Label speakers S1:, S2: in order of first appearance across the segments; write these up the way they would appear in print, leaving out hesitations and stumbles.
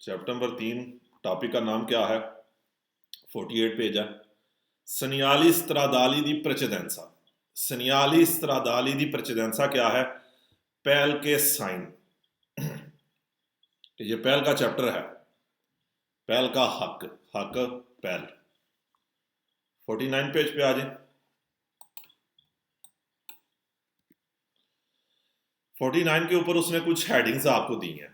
S1: Chapter number 3। Topic का नाम क्या है? 48 पेज है। Segnali stradali di precedenza। Segnali stradali di precedenza क्या है? पहल के साइन। ये पहल का चैप्टर है। पहल का हक, हक पहल। 49 पेज पे आ जाए। 49 के ऊपर उसने कुछ हेडिंग्स आपको दी हैं।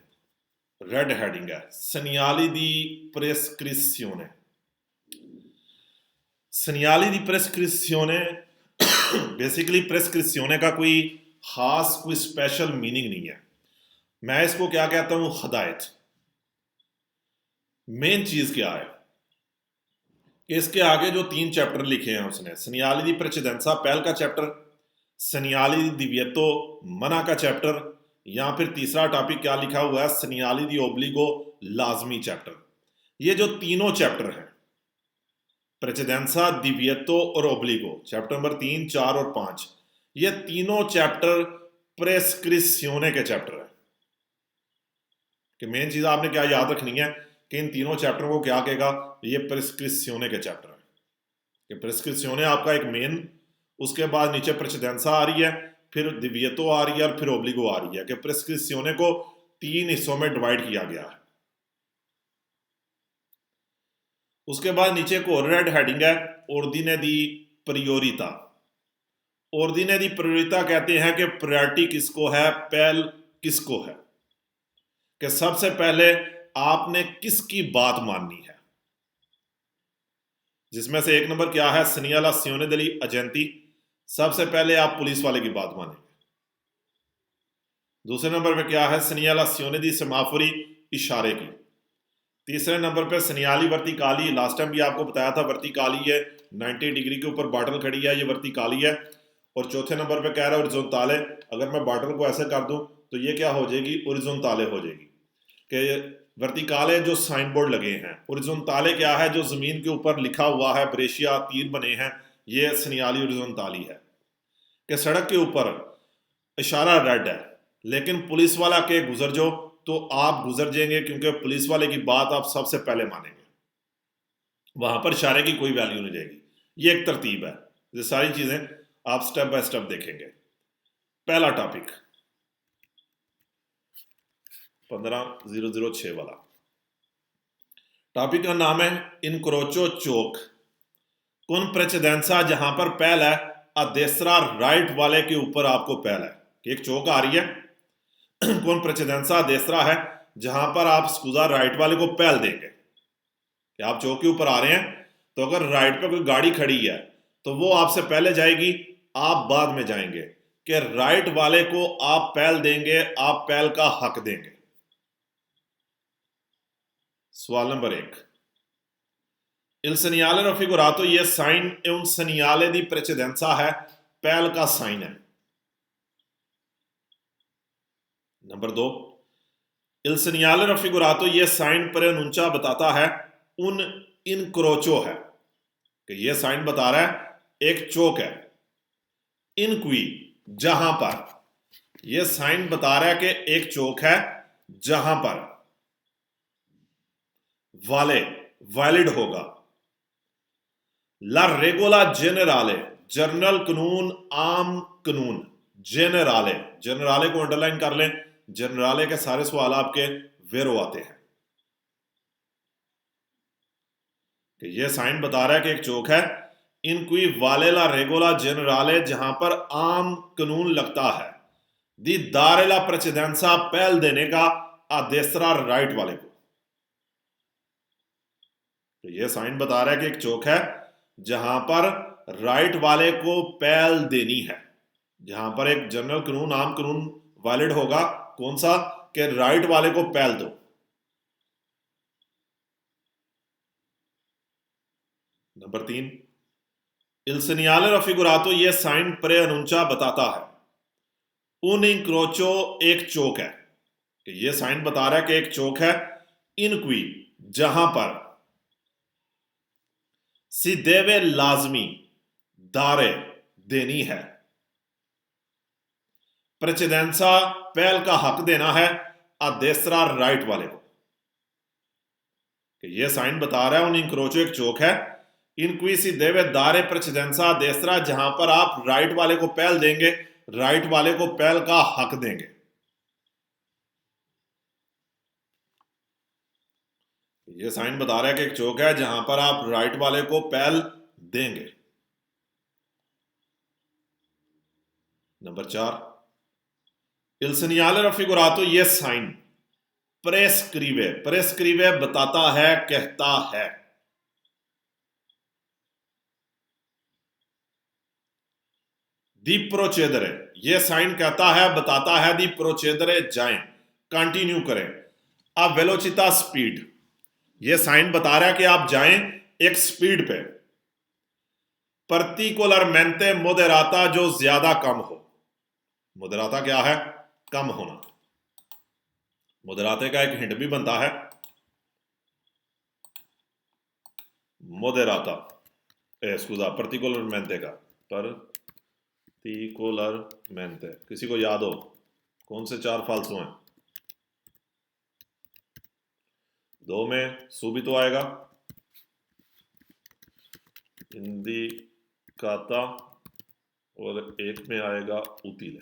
S1: रेड हेडिंग है Segnali di prescrizione। Segnali di prescrizione basically प्रेस्क्रिप्शने का कोई खास कोई स्पेशल मीनिंग नहीं है। मैं इसको क्या कहता हूं? हदायत। मेन चीज क्या है कि इसके आगे जो 3 चैप्टर लिखे हैं उसने, Segnali di precedenza पहल का चैप्टर, Segnali di divieto मना का चैप्टर, या फिर तीसरा टॉपिक क्या लिखा हुआ है, Segnali di obbligo लाजमी चैप्टर। ये जो तीनों चैप्टर हैं, प्रेसिडेंसा, दिविएतो और ओब्लिगो, चैप्टर नंबर 3, 4 और 5, ये तीनों चैप्टर प्रेस्क्रिप्शने के चैप्टर है। कि मेन चीज आपने क्या याद रखनी है कि इन तीनों चैप्टरों को क्या कहेगा, ये प्रेस्क्रिप्शने के चैप्टर है। कि प्रेस्क्रिप्शने आपका एक मेन, उसके बाद नीचे प्रेसिडेंसा आ रही है, फिर दिविएतो आ रही है और फिर ओब्लिगो आ रही है। कि प्रेस्क्रिप्शने को 3 हिस्सों में डिवाइड किया गया है। उसके बाद नीचे एक और रेड हेडिंग है ऑर्डिने दी प्रियोरिता। ऑर्डिने दी प्रियोरिता कहते हैं कि प्रायोरिटी किसको है, पहल किसको है, कि सबसे पहले आपने किसकी बात माननी है। जिसमें से एक नंबर क्या है, Segnalazione degli agenti, सबसे पहले आप पुलिस वाले की बात मानेंगे। दूसरे नंबर पे क्या है, Segnalazione di semafori, इशारे की। तीसरे नंबर पे Segnali verticali, लास्ट टाइम भी आपको बताया था वर्टिकाली है, 90 डिग्री के ऊपर बॉटल खड़ी है, ये वर्टिकाली है। और चौथे नंबर पे कह रहा है ओरिजोनताले, अगर मैं बॉटल को ऐसे कर दूं तो ये क्या हो जाएगी, ओरिजोनताले हो जाएगी। कि वर्टिकाले जो साइन बोर्ड लगे हैं, ओरिजोनताले क्या है, जो जमीन के ऊपर लिखा हुआ है, ब्रेशिया तीर बने हैं, ये Segnali ओरिजोनताली है। कि सड़क के ऊपर इशारा रेड है, लेकिन पुलिस वाला के गुजर जो तो आप गुजर जाएंगे, क्योंकि पुलिस वाले की बात आप सबसे पहले मानेंगे। वहां पर इशारे की कोई वैल्यू नहीं रहेगी। ये एक तरतीब है। ये सारी चीजें आप स्टेप बाय स्टेप देखेंगे। पहला टॉपिक 15006 वाला टॉपिक का नाम है इनक्रोचो चौक। कौन प्रेसिडेंसा, जहां पर पहल है, अदेसरा राइट वाले के ऊपर आपको पहल है कि एक चौक आ रही है। कौन प्रेसिडेंसा देसरा है, जहां पर आप स्कूजा राइट वाले को पहल देंगे। कि आप चौक के ऊपर आ रहे हैं, तो अगर राइट पे कोई गाड़ी खड़ी है तो वो आपसे पहले जाएगी, आप बाद में जाएंगे। कि राइट वाले को आप पहल देंगे, आप पहल का हक देंगे। सवाल नंबर 1, Il segnale raffigurato, ये sign è un segnale di precedenza है, पहल का साइन है। नंबर 2, Il segnale raffigurato, ये साइन preannuncia बताता है उन इनक्रोचो है, कि ये साइन बता रहा है एक चौक है। इन क्वी, जहां पर, ये साइन बता रहा है कि एक चौक है जहां पर वाले वैलिड होगा। ला रेगोला जेनराले, जर्नल कानून, आम कानून। जेनराले, जेनराले को अंडरलाइन कर लें, जेनराले के सारे सवाल आपके वेरो आते हैं। कि ये साइन बता रहा है कि एक चौक है, इन कोई वाले ला रेगोला जेनराले, जहां पर आम कानून लगता है। दी दारेला प्रेसिडेंसा, पहल देने का आदेसरा राइट वाले को। तो ये साइन बता रहा है कि एक चौक है जहां पर राइट वाले को पहल देनी है। जहां पर एक जनरल कानून, आम कानून वैलिड होगा, कौन सा, कि राइट वाले को पहल दो। नंबर 3, Il segnale raffigurato, ये साइन preannuncia बताता है un incrocio, एक चौक है। कि ये साइन बता रहा है कि एक चौक है इन क्वी, जहां पर si deve लाजमी दारे देनी है, प्रेसिडेंसा पहल का हक देना है, अदेसरा राइट वाले को। कि ये साइन बता रहा है उन इंक्रोचो एक चौक है, इन क्वी si deve dare precedenza a destra, जहां पर आप राइट वाले को पहल देंगे, राइट वाले को पहल का हक देंगे। ये साइन बता रहा है कि एक चौक है जहां पर आप राइट वाले को पहल देंगे। नंबर 4, il segnale raffigurato ये साइन प्रेस्क्रिवे, प्रेस्क्रिवे बताता है, कहता है। दी प्रोचेदरे, ये साइन कहता है, बताता है, दी प्रोचेदरे जाएं, कंटिन्यू करें। अब वेलोचिता स्पीड, ये साइन बता रहा है कि आप जाएं एक स्पीड पे। पर्टिकुलरमेंटे मोदेराता, जो ज्यादा कम हो। मोदेराता क्या है? कम होना। मोदेराते का एक हिंट भी बनता है, मोदेराता स्कूजा पर्टिकुलरमेंटे का, पर्टिकुलरमेंटे किसी को याद हो कौन से 4 फाल्सो हैं? 2 में सुबितो आएगा, इंदिकाता, और 1 में आएगा उतिले।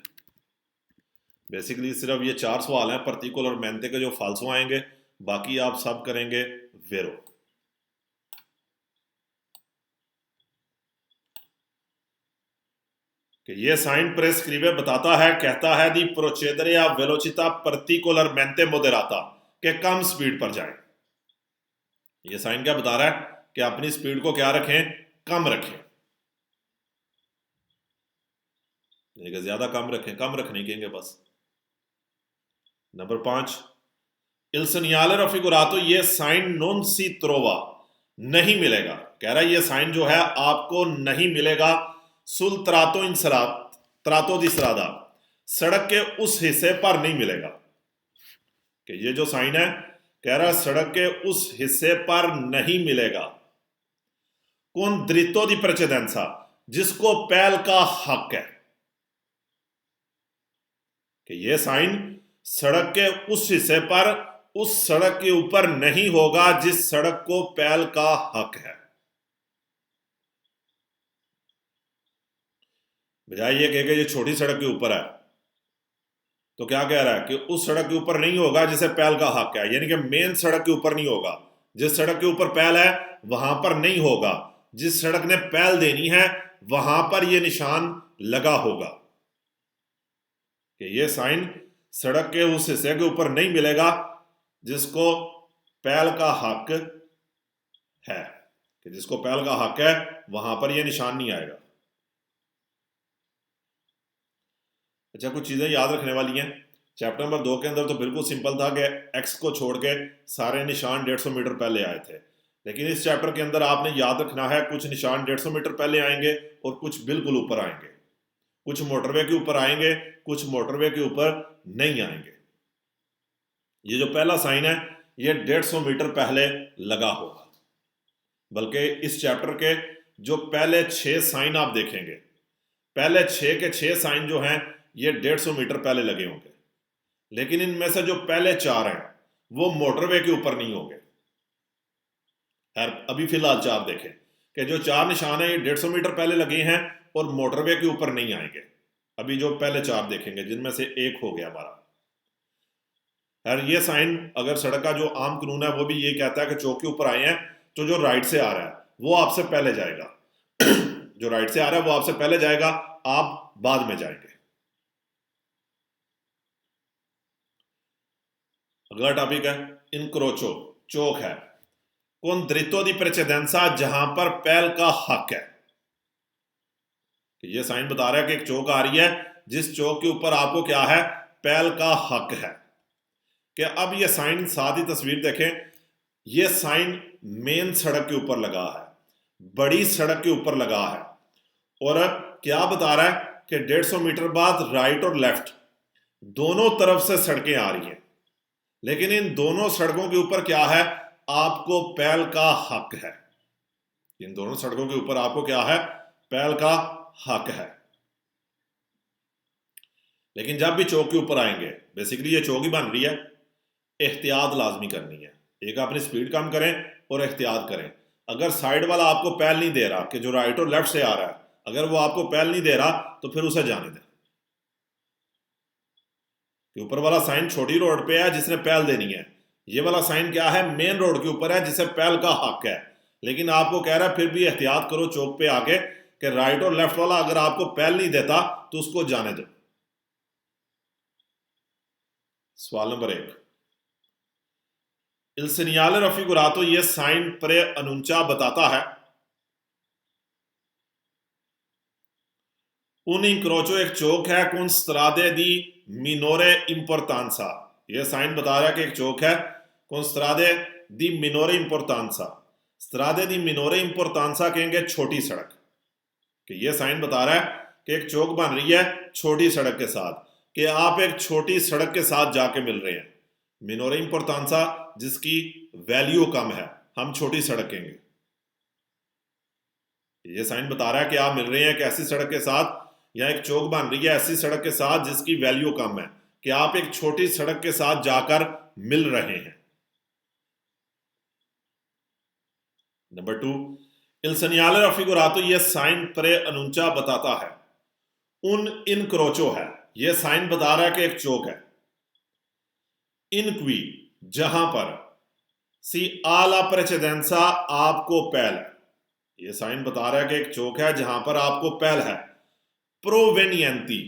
S1: बेसिकली सिर्फ ये 4 सवाल हैं पर्टिकुलरमेंटे के जो फाल्सो आएंगे, बाकी आप सब करेंगे वेरो। कि ये साइन प्रेस्क्रिवे बताता है, कहता है, दी प्रोचेदरे या वेलोचिता पर्टिकुलरमेंटे मोदेराता, के कम स्पीड पर जाएं। ये साइन क्या बता रहा है? कि अपनी स्पीड को क्या रखें? कम रखें, ज्यादा कम रखें, कम रखने कहेंगे बस। नंबर 5, il segnale raffigurato, ये साइन नॉन सी त्रोवा, नहीं मिलेगा। कह रहा है ये साइन जो है आपको नहीं मिलेगा सुल त्रातो इन त्रातो दी स्रादा, सड़क के उस हिस्से पर नहीं मिलेगा। कि ये जो साइन है, कह रहा है सड़क के उस हिस्से पर नहीं मिलेगा। कौन द्रितो दी प्रेचेदेंसा, जिसको पहल का हक है। कि ये साइन सड़क के उस हिस्से पर, उस सड़क के ऊपर नहीं होगा जिस सड़क को पहल का हक है। बजाय ये कह के ये छोटी सड़क के ऊपर है, तो क्या कह रहा है कि उस सड़क के ऊपर नहीं होगा जिसे पहल का हक है, यानी कि मेन सड़क के ऊपर नहीं होगा। जिस सड़क के ऊपर पहल है वहां पर नहीं होगा, जिस सड़क ने पहल देनी है वहां पर यह निशान लगा होगा। कि ये साइन सड़क के उस हिस्से के ऊपर नहीं मिलेगा जिसको पहल का हक है, कि जिसको पहल का हक है वहां पर यह निशान नहीं आएगा। अच्छा, कुछ चीजें याद रखने वाली हैं। चैप्टर नंबर 2 के अंदर तो बिल्कुल सिंपल था कि एक्स को छोड़ के सारे निशान 150 मीटर पहले आए थे, लेकिन इस चैप्टर के अंदर आपने याद रखना है कुछ निशान 150 मीटर पहले आएंगे और कुछ बिल्कुल ऊपर आएंगे। कुछ मोटरवे के ऊपर आएंगे, कुछ मोटरवे के ऊपर नहीं आएंगे। ये जो पहला साइन है ये 150 मीटर पहले लगा होगा, बल्कि इस चैप्टर के जो पहले 6 साइन आप देखेंगे, पहले 6 के 6 साइन जो हैं ये 150 मीटर पहले लगे होंगे, लेकिन इनमें से जो पहले 4 हैं वो मोटरवे के ऊपर नहीं होंगे। अभी फिलहाल 4 देखें कि जो 4 निशान है ये 150 मीटर पहले लगे हैं और मोटरवे के ऊपर नहीं आएंगे। अभी जो पहले 4 देखेंगे जिनमें से एक हो गया हमारा। और ये साइन अगर सड़क का जो आम कानून है वो भी ये कहता है कि चौक के ऊपर आए हैं तो जो राइट से आ रहा है वो आपसे पहले जाएगा जो राइट से आ रहा है वो आपसे पहले जाएगा, आप बाद में जाएंगे। अगला टॉपिक है इनक्रोचो, चौक है। कौन द्रितो दी प्रेचेदेंसा, जहां पर पहल का हक है। ये साइन बता रहा है कि एक चौक आ रही है जिस चौक के ऊपर आपको क्या है, पहल का हक है। कि अब ये साइन, साथ ही तस्वीर देखें, ये साइन मेन सड़क के ऊपर लगा है, बड़ी सड़क के ऊपर लगा है, और अब क्या बता रहा है कि 150 मीटर बाद राइट और लेफ्ट दोनों तरफ से सड़कें आ रही हैं, लेकिन इन दोनों सड़कों के ऊपर क्या है, आपको पहल का हक है। इन दोनों सड़कों के ऊपर आपको क्या है, पहल का हक है। लेकिन जब भी चौक के ऊपर आएंगे, बेसिकली ये चौक ही बन रही है, एहतियात लाजमी करनी है। एक अपनी स्पीड कम करें और एहतियात करें। अगर साइड वाला आपको पहल नहीं दे रहा कि जो राइट और लेफ्ट से आ रहा है, अगर वो आपको पहल नहीं दे रहा तो फिर उसे जाने दें। कि ऊपर वाला साइन छोटी रोड पे है जिसने पहल देनी है, ये वाला साइन क्या है, मेन रोड के ऊपर है जिसे पहल का हक है। लेकिन आपको कह रहा है फिर भी एहतियात करो चौक पे आके कि राइट और लेफ्ट वाला अगर आपको पहल नहीं देता तो उसको जाने दो। सवाल नंबर 1, il segnale raffigurato ये साइन preannuncia बताता है un incrocio एक चौक है con strade di minore importanza। ये साइन बता रहा है कि एक चौक है con strade di minore importanza। strade di minore importanza कहेंगे छोटी सड़क। कि ये साइन बता रहा है कि एक चौक बन रही है छोटी सड़क के साथ, कि आप एक छोटी सड़क के साथ जाके मिल रहे हैं। मिनोरे इंपोर्टांसा जिसकी वैल्यू कम है, हम छोटी सड़क कहेंगे। ये साइन बता रहा है कि आप मिल रहे हैं एक ऐसी सड़क के साथ, या एक चौक बन रही है ऐसी सड़क के साथ जिसकी वैल्यू कम है, कि आप एक छोटी सड़क के साथ जाकर मिल रहे हैं। नंबर 2, il segnale raffigurato ये साइन preannuncia बताता है un incrocio है। ये साइन बता रहा है कि एक चौक है in cui जहां पर si ha la precedenza आपको पहल है। ये साइन बता रहा है कि एक चौक है जहां पर आपको पहल है provenienti,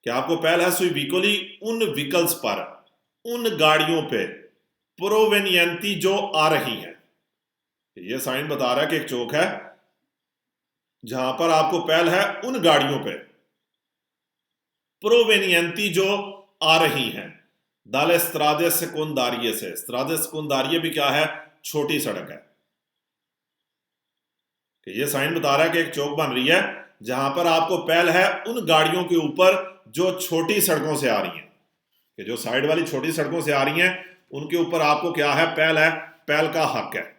S1: कि आपको पहल है sui vicoli उन व्हीकल्स पर, उन गाड़ियों पे provenienti जो आ रही है। ये साइन बता रहा है कि एक चौक है जहां पर आपको पहल है उन गाड़ियों पे provenienti जो आ रही हैं। दाले strade secondarie से, strade secondarie भी क्या है, छोटी सड़क है। कि ये साइन बता रहा है कि एक चौक बन रही है जहां पर आपको पहल है उन गाड़ियों के ऊपर जो छोटी सड़कों से आ रही हैं। कि जो साइड वाली छोटी सड़कों से आ रही हैं उनके ऊपर आपको क्या है, पहल है, पहल का हक है।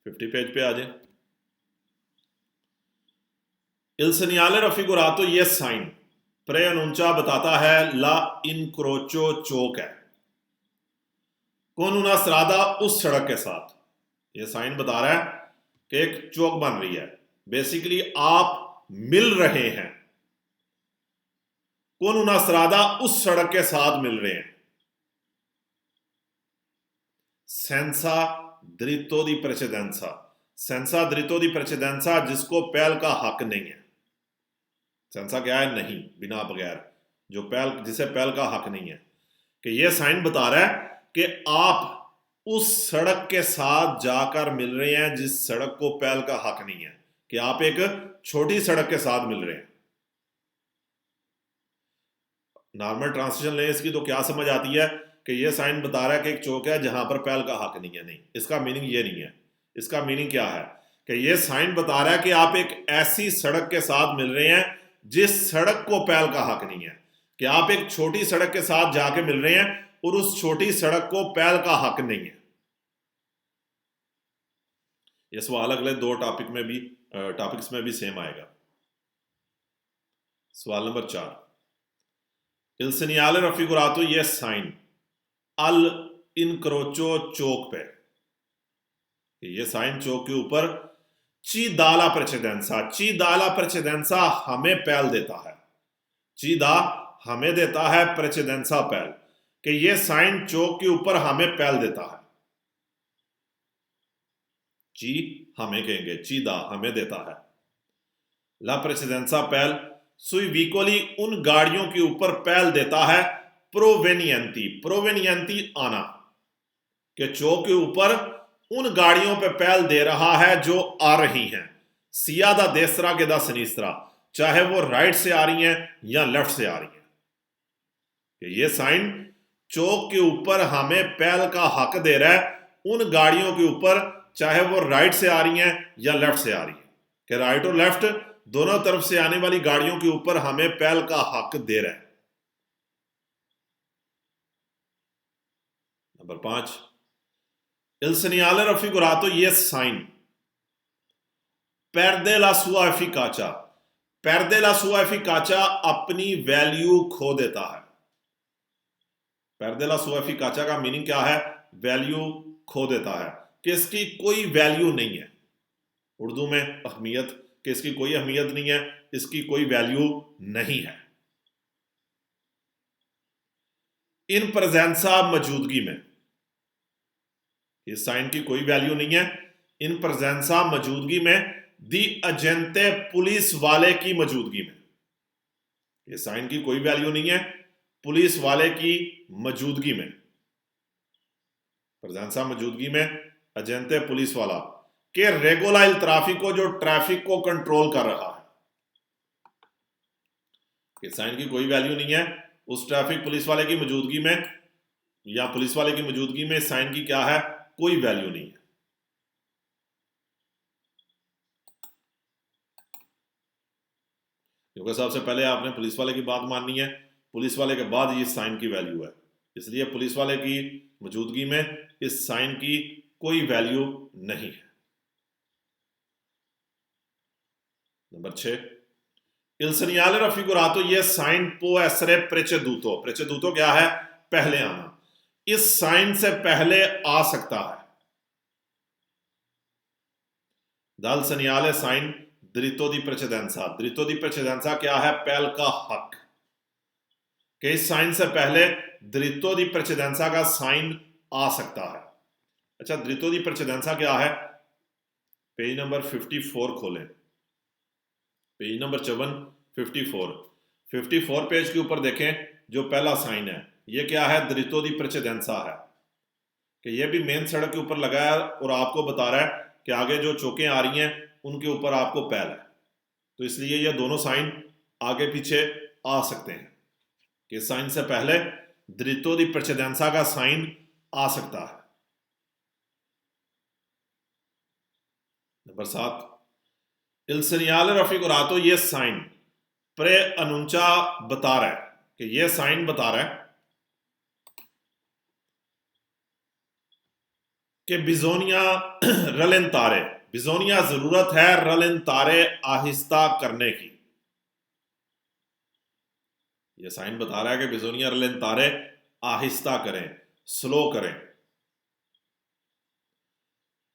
S1: 50 पेज पे आ जाए। il segnale raffigurato ये साइन preannuncia बताता है ला incrocio चौक है con una strada उस सड़क के साथ। ये साइन बता रहा है कि एक चौक बन रही है, बेसिकली आप मिल रहे हैं con una strada उस सड़क के साथ मिल रहे हैं। senza diritto di precedenza, senza diritto di precedenza जिसको पहल का हक नहीं है। सेंसा क्या है, नहीं, बिना बगैर, जो पहल, जिसे पहल का हक नहीं है। कि ये साइन बता रहा है कि आप उस सड़क के साथ जाकर मिल रहे हैं जिस सड़क को पहल का हक नहीं है, कि आप एक छोटी सड़क के साथ मिल रहे हैं। नॉर्मल ट्रांसलेशन लें इसकी तो क्या समझ आती है कि ये साइन बता रहा है कि एक चौक है जहां पर पहल का हक नहीं है। नहीं, इसका मीनिंग ये नहीं है। इसका मीनिंग क्या है कि ये साइन बता रहा है कि आप एक ऐसी सड़क के साथ मिल रहे हैं जिस सड़क को पहल का हक नहीं है, कि आप एक छोटी सड़क के साथ जाके मिल रहे हैं और उस छोटी सड़क को पहल का हक नहीं है। यह सवाल अगले 2 टॉपिक्स में भी सेम आएगा। सवाल नंबर 4, il segnale raffigurato ये साइन al incrocio चौक पे, ये साइन चौक के ऊपर ची दाला precedenza, ची दाला precedenza हमें पहल देता है। ची दा हमें देता है precedenza पहल, कि ये साइन चौक के ऊपर हमें पहल देता है। ची हमें कहेंगे, ची दा हमें देता है। ला precedenza पहल sui vicoli उन गाड़ियों के ऊपर पहल देता है provenienti, provenienti आना, कि चौक के ऊपर उन गाड़ियों पे पहल दे रहा है जो आ रही हैं। सिया दा देसरा के दा सिनिस्त्रा, चाहे वो राइट से आ रही हैं या लेफ्ट से आ रही हैं। कि ये साइन चौक के ऊपर हमें पहल का हक दे रहा है उन गाड़ियों के ऊपर, चाहे वो राइट से आ रही हैं या लेफ्ट से आ रही हैं। कि राइट और लेफ्ट दोनों तरफ से आने वाली गाड़ियों के ऊपर हमें पहल का हक दे रहा है। नंबर 5, il segnale raffigurato ये sign perde la sua efficacia, perde la sua efficacia अपनी वैल्यू खो देता है। पैरदेला सू एफिकाचा का मीनिंग क्या है? वैल्यू खो देता है, कि इसकी कोई वैल्यू नहीं है। उर्दू में अहमियत, कि इसकी कोई अहमियत नहीं है, इसकी कोई वैल्यू नहीं है। इन प्रेजेंसा मौजूदगी में, इस साइन की कोई वैल्यू नहीं है। इन प्रेजेंसा मौजूदगी में, दी एजेंटे पुलिस वाले की मौजूदगी में, इस साइन की कोई वैल्यू नहीं है पुलिस वाले की मौजूदगी में। प्रेजेंसा मौजूदगी में, एजेंटे पुलिस वाला के रेगुलर ट्रैफिक जो ट्रैफिक को कंट्रोल कर रहा है, इस साइन की कोई वैल्यू नहीं है उस ट्रैफिक पुलिस वाले की मौजूदगी में, या पुलिस वाले की मौजूदगी में साइन की क्या है? कोई वैल्यू नहीं है। क्योंकि सबसे पहले आपने पुलिस वाले की बात माननी है, पुलिस वाले के बाद ये साइन की वैल्यू है, इसलिए पुलिस वाले की मौजूदगी में इस साइन की कोई वैल्यू नहीं है। नंबर 6, il segnale raffigurato ये sign può essere preceduto। preceduto क्या है? पहले आना। इस साइन से पहले आ सकता है। dal segnale sign diritto di precedenza। diritto di precedenza क्या है? पहल का हक। कि इस साइन से पहले diritto di precedenza का साइन आ सकता है। अच्छा, diritto di precedenza क्या है? पेज नंबर 54 खोलें, पेज नंबर 54 पेज के ऊपर देखें, जो पहला साइन है ये क्या है? diritto di precedenza है, कि ये भी मेन सड़क के ऊपर लगा है और आपको बता रहा है कि आगे जो चौकें आ रही हैं उनके ऊपर आपको पहल है, तो इसलिए ये दोनों साइन आगे पीछे आ सकते हैं, कि साइन से पहले diritto di precedenza का साइन आ सकता है। नंबर 7, il segnale raffigurato ये साइन प्रे अनुंचा बता रहा है, कि ये साइन बता रहा है कि बिजोनिया रलेंतारे, बिजोनिया जरूरत है रलेंतारे आहिस्ता करने की। ये साइन बता रहा है कि बिजोनिया रलेंतारे आहिस्ता करें, स्लो करें।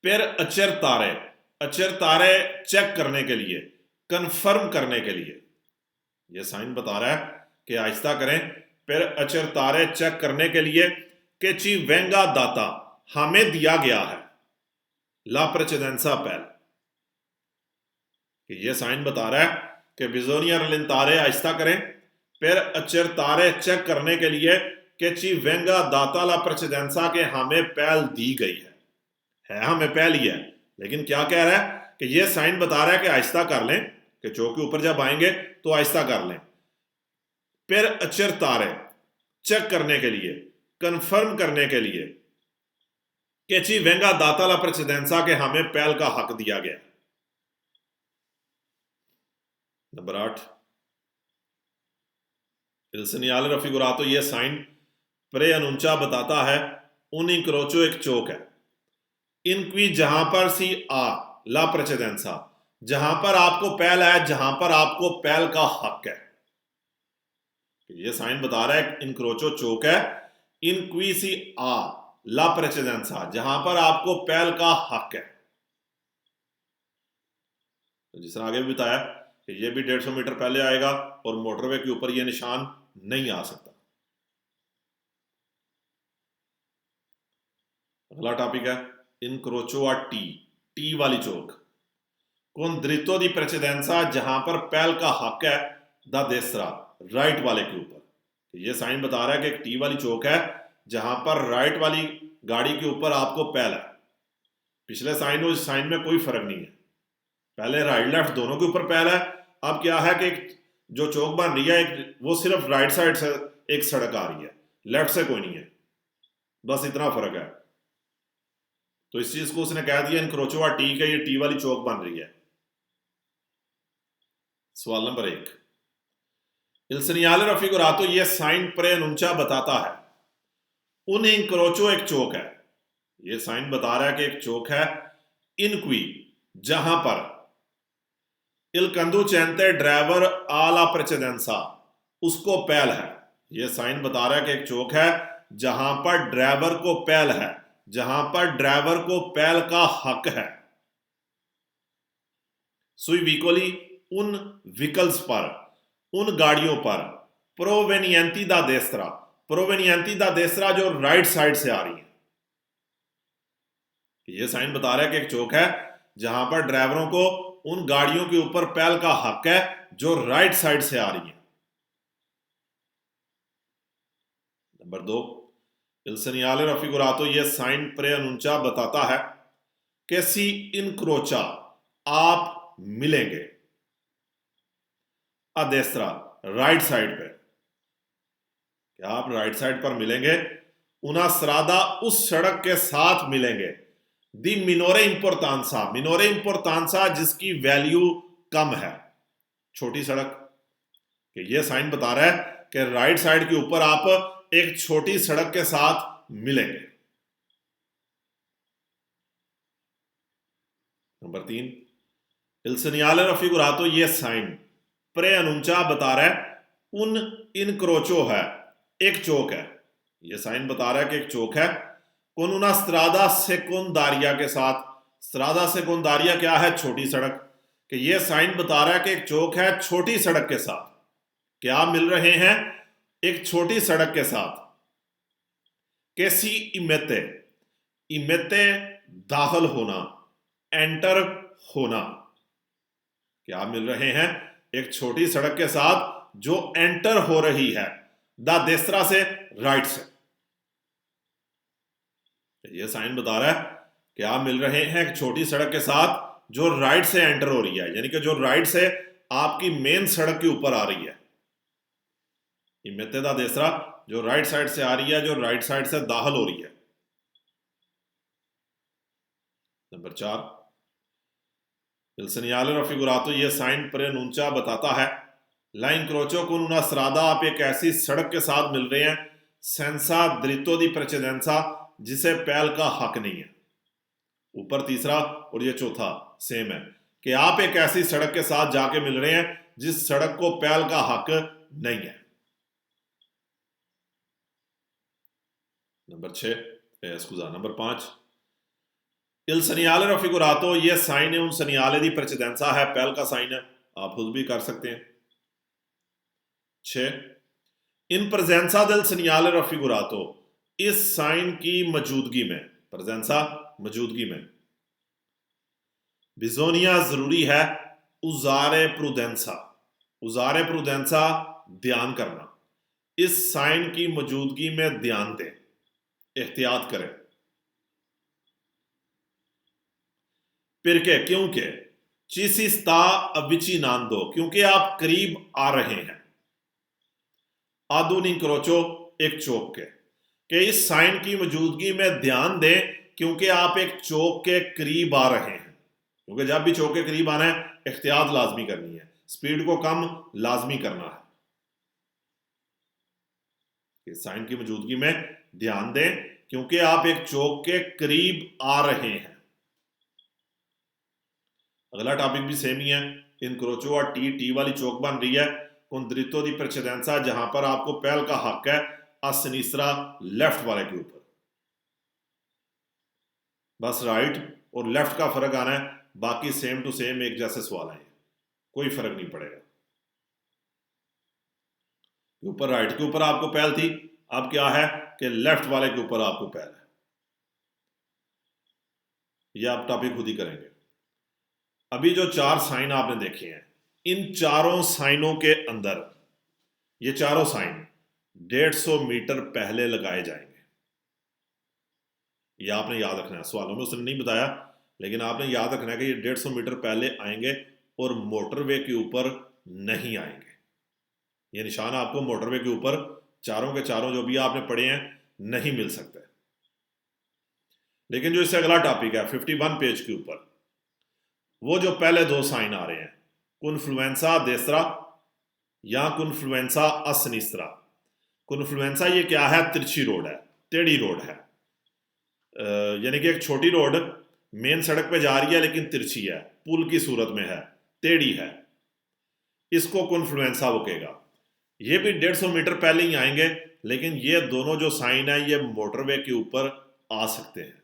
S1: फिर अचरतारे, अचरतारे चेक करने के लिए, कंफर्म करने के लिए, यह साइन बता रहा है कि आहिस्ता करें। फिर अचरतारे चेक करने के लिए, कि ची वेंगा दाता हमें दिया गया है, ला प्रेसिडेंसा पहल, कि यह साइन बता रहा है कि बिजोनिया रलेंतारे आहिस्ता करें। फिर अचरतारे चेक करने के लिए, कि ची वेंगा दाता ला प्रेसिडेंसा के हमें पहल दी गई है हमें पहल ही है, लेकिन क्या कह रहा है कि यह साइन बता रहा है कि आहिस्ता कर लें, कि चौक के ऊपर जब आएंगे तो आहिस्ता कर लें। फिर अचरतारे चेक करने के लिए, कंफर्म करने के लिए, कि ची वेंगा दाता ला प्रेसिडेंसा के हमें पहल का हक दिया गया। नंबर 8, il segnale raffigurato ये साइन प्रे अनुंचा बताता है उन इंक्रोचो एक चौक है, इनकी जहां पर सी आ ला प्रेसिडेंसा, जहां पर आपको पहल है, जहां पर आपको पहल का हक है। ये साइन बता रहा है इनक्रोचो चौक है, इनकी सी आ ला प्रेसिडेंसा, जहां पर आपको पहल का हक है। तो जिस तरह आगे भी बताया कि ये भी 150 मीटर पहले आएगा और मोटरवे के ऊपर ये निशान नहीं आ सकता। अगला टॉपिक है इनक्रोचो आ टी वाली चौक, कौन द्रितो दी प्रेसिडेंसा, जहां पर पहल का हक है, द देसरा राइट वाले के ऊपर। ये साइन बता रहा है कि एक टी वाली चौक है जहां पर राइट वाली गाड़ी के ऊपर आपको पहल है। पिछले साइन और इस साइन में कोई फर्क नहीं है, पहले राइट लेफ्ट दोनों के ऊपर पहल है। अब क्या है कि जो चौक बन रही है वो सिर्फ राइट साइड से एक सड़क आ रही है, लेफ्ट से कोई नहीं है, बस इतना फर्क है। तो इस चीज को उसने कह दिया इनक्रोचो आ टी के, ये टी वाली चौक बन रही है। सवाल नंबर 1, il segnale raffigurato ये साइन प्रे अनुंचा बताता है उन इंक्रोचो एक चौक है, ये साइन बता रहा है कि एक चौक है, इनक्वी जहां पर il conducente ड्राइवर आला प्रेसिडेंसा उसको पहल है। ये साइन बता रहा है कि एक चौक है जहां पर ड्राइवर को पैल है, जहां पर ड्राइवर को पैल का हक है। सुई विकोली उन व्हीकल्स पर, उन गाड़ियों पर, प्रोवेनियंती दा देस्त्रा, प्रोवेनियंती दा देस्त्रा जो राइट साइड से आ रही है। ये साइन बता रहा है कि एक चौक है जहां पर ड्राइवरों को उन गाड़ियों के ऊपर पैल का हक है जो राइट साइड से आ रही है। नंबर 2, il segnale raffigurato, ये साइन प्रेअनुncia बताता है कि सी इनक्रोचा, आप मिलेंगे, अदेस्त्रा राइट साइड पे, क्या आप राइट साइड पर मिलेंगे, उना स्रादा उस सड़क के साथ मिलेंगे, दी मिनोरे इंपोर्टांसा, मिनोरे इंपोर्टांसा जिसकी वैल्यू कम है, छोटी सड़क। कि ये साइन बता रहा है कि राइट साइड के ऊपर आप एक छोटी सड़क के साथ मिलेंगे। नंबर 3, il segnale raffigurato, ये साइन प्रेअनुncia बता रहा है उन इनक्रोचो है, एक चौक है। ये साइन बता रहा है कि एक चौक है con una strada secondaria के साथ। स्ट्रादा सेकोंदारिया क्या है, छोटी सड़क। कि ये साइन बता रहा है कि एक चौक है छोटी सड़क के साथ, क्या मिल रहे हैं, एक छोटी सड़क के साथ। कैसी इमेते, इमेते दाखिल होना, एंटर होना, क्या मिल रहे हैं, एक छोटी सड़क के साथ जो एंटर हो रही है, दा देस्त्रा से, राइट से। ये साइन बता रहा है कि आप मिल रहे हैं एक छोटी सड़क के साथ जो राइट से एंटर हो रही है, यानी कि जो राइट से आपकी मेन सड़क के ऊपर आ रही है। इमेते दा देस्त्रा जो राइट साइड से आ रही है, जो राइट साइड से दाखिल हो रही है। नंबर 4, il segnale raffigurato, ये साइन प्रेअनुncia बताता है ला इंक्रोचो con una strada, आप एक ऐसी सड़क के साथ मिल रहे हैं, senza diritto di precedenza, जिसे पैल का हक नहीं है। ऊपर तीसरा और ये चौथा सेम है कि आप एक ऐसी सड़क के साथ जाके मिल रहे हैं जिस सड़क को पैल का हक नहीं है। Number 6, number 5, il segnale raffigurato, ये साइन है उन segnale दी precedenza है, पैल का साइन है, आप खुद भी कर सकते हैं। 6, in presenza del segnale raffigurato, इस साइन की मौजूदगी में, presenza मौजूदगी में, बिजोनिया जरूरी है, उजारे प्रूडेंसा, उजारे प्रूडेंसा ध्यान करना, इस साइन की मौजूदगी में ध्यान दें, एहतियात करें। फिर क्योंकि चिसिस्ता अविचिनांदो, क्योंकि आप करीब आ रहे हैं, आधुनिक क्रोचो, एक चौक के, कि इस साइन की मौजूदगी में ध्यान दें क्योंकि आप एक चौक के करीब आ रहे हैं। क्योंकि जब भी चौक के करीब आना है, एहतियात लाजमी करनी है, स्पीड को कम लाजमी करना है। इस साइन की मौजूदगी में ध्यान दें क्योंकि आप एक चौक के करीब आ रहे हैं। अगला टॉपिक भी सेम ही है, इनक्रोचो और टी वाली चौक बन रही है, con diritto di precedenza, जहां पर आपको पहल का हक है, आ सिनिस्त्रा लेफ्ट वाले के ऊपर। बस राइट और लेफ्ट का फर्क आना है, बाकी सेम टू सेम एक जैसे सवाल है, कोई फर्क नहीं पड़ेगा। ऊपर राइट के ऊपर आपको पहल थी, अब क्या है कि लेफ्ट वाले के ऊपर आपको पहल है। ये आप टॉपिक खुद ही करेंगे। अभी जो 4 साइन आपने देखे हैं, इन चारों साइनों के अंदर ये चारों साइन 150 मीटर पहले लगाए जाएंगे। ये आपने याद रखना है, सवालों में उसने नहीं बताया, लेकिन आपने याद रखना है कि ये 150 मीटर पहले आएंगे और मोटरवे के ऊपर नहीं आएंगे। ये निशान आपको मोटरवे के ऊपर चारों के चारों जो भी आपने पढ़े हैं नहीं मिल सकते। लेकिन जो इससे अगला टॉपिक है 51 पेज के ऊपर, वो जो पहले 2 साइन आ रहे हैं, कॉन्फ्लुएंसा देस्त्रा या कॉन्फ्लुएंसा आ सिनिस्त्रा। कॉन्फ्लुएंसा ये क्या है, तिरछी रोड है, टेढ़ी रोड है, यानी कि एक छोटी रोड मेन सड़क पे जा रही है लेकिन तिरछी है, पुल की सूरत में है, टेढ़ी है, इसको कॉन्फ्लुएंसा रुकेगा। ये भी 150 मीटर पहले ही आएंगे लेकिन ये दोनों जो साइन है ये मोटरवे के ऊपर आ सकते हैं,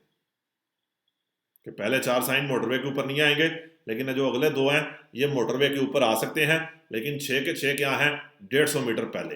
S1: कि पहले 4 साइन मोटरवे के ऊपर नहीं आएंगे, लेकिन जो अगले 2 हैं ये मोटरवे के ऊपर आ सकते हैं, लेकिन 6 के 6 क्या हैं, 150 मीटर पहले।